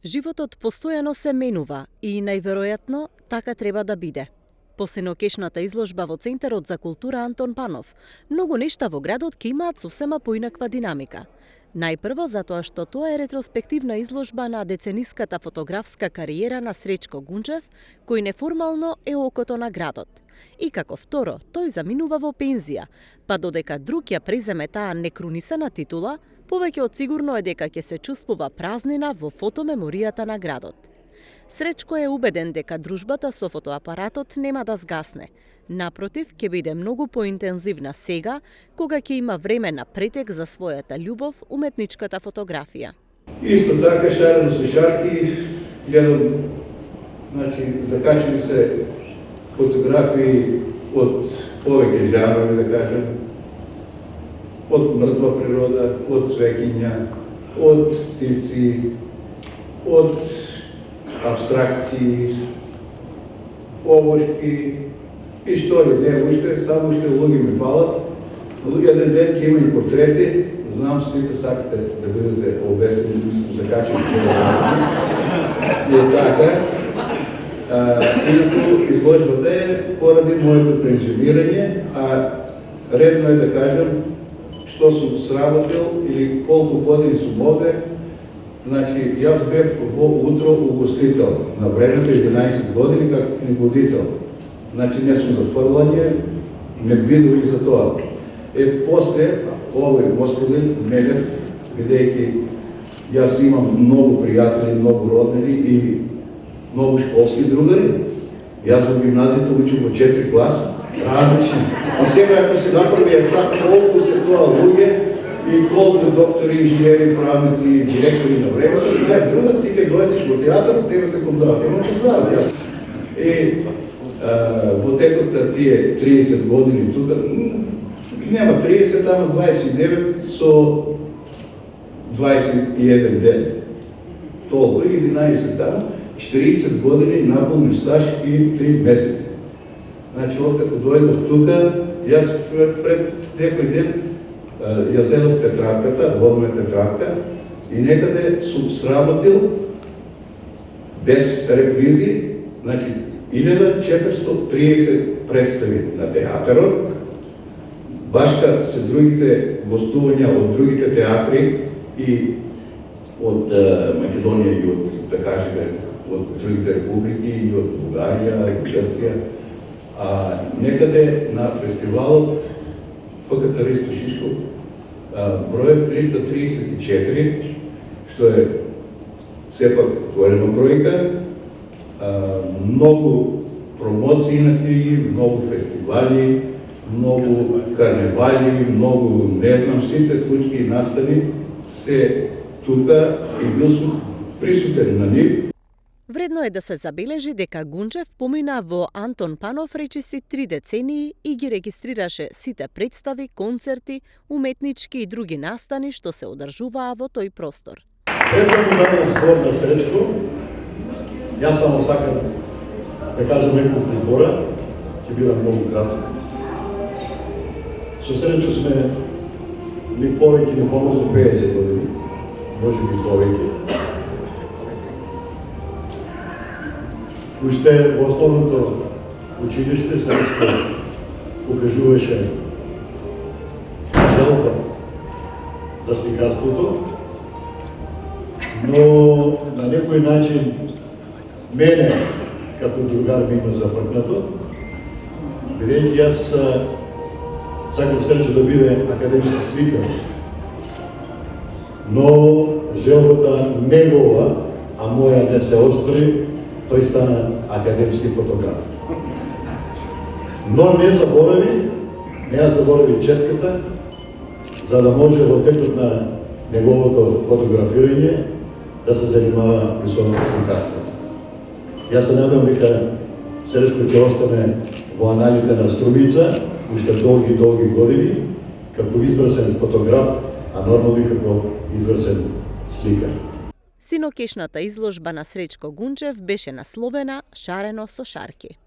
Животот постојано се менува и најверојатно така треба да биде. По сенокешната изложба во Центарот за култура Антон Панов, многу нешта во градот ќе имаат сосема поинаква динамика. Најпрво затоа што тоа е ретроспективна изложба на децениската фотографска кариера на Среќко Гунчев, кој неформално е окото на градот. И како второ, тој заминува во пензија, па додека друг ја преземе таа некрунисана титула, повеќе од сигурно е дека ќе се чувствува празнина во фотомеморијата на градот. Среќко е убеден дека дружбата со фотоапаратот нема да згасне. Напротив, ќе биде многу поинтензивна сега, кога ќе има време на претек за својата љубов, уметничката фотографија. Исто така, шарено со шарки, гледам, закачени се фотографии од повеќе жанрови, да кажем, од мртва природа, од цвеќиња, од птици, од абстракции, овошки и што ли не, уште, само уште луѓе ми фалат. Еден ден ќе има и портрети, знам сите сакате да бидете обесени, закачени фотографии. И е така. Инаку изложбата е поради моето пензионирање, а редно е да кажем што сум сработил или колку години сум овде. Значи, јас бев во утро угостител на времето 11 години како книгодител. Значи, не сум за фрлање, ме видови за тоа. После овој господин Мелев, бидејќи јас имам многу пријатели, многу роднини и многу школски другари. Јас во гимназијата учам во 4 клас, различни. И сега ако се направи сад колку се тоа луѓе и колку доктори, инженери, правници, директори на времето, сега е друга, ти ке дојдеш во театар, тебе те познават. Ема познават јас. И во текот на тие 30 години тука, нема 30, ама 29 со 21 ден. Толку, 11 там, 40 години наполни стаж и 3 месеци. Значи, откако дојдов тука, јас пред некој ден ја зедов тетрадката, водна тетрадка, и некаде сум сработил без репризи, значи 1430 представи на театарот, башка се другите гостувања од другите театри и од Македонија и од, да кажеме, од другите републики и од Бугарија и Грција. Некаде на фестивалот ФКТ Ристо Шишков броев 334, што е сепак голема бројка, многу промоции на книги, многу фестивали, многу карневали, многу, не знам, сите случаи и настани се тука и бил сум присутен на нив. Вредно е да се забележи дека Гунчев помина во Антон Панов речиси 3 децении и ги регистрираше сите представи, концерти, уметнички и други настани што се одржуваа во тој простор. Пред да му дадам збор на Среќко, јас само сакам да кажам неколку збора, ќе бидам многу краток. Со Среќко сме ни повеќе, ни помалку 50 години, може би повеќе. Уште во основното училиште Среќко покажуваше желба за сликарството, но на некој начин мене како другар ми има зафркнато, бидејќи јас сакам Среќко да биде академски сликар, но желбата негова, а моја не се оствари, тој стана академски фотограф. Но не заборави четката, за да може во текот на неговото фотографирање да се занимава и со сликарството. Јас се надам дека Среќко ќе остане во аналите на Струмица уште долги години како изврсен фотограф, а нормално и како изврсен сликар. Синокешната изложба на Среќко Гунчев беше насловена "Шарено со шарки".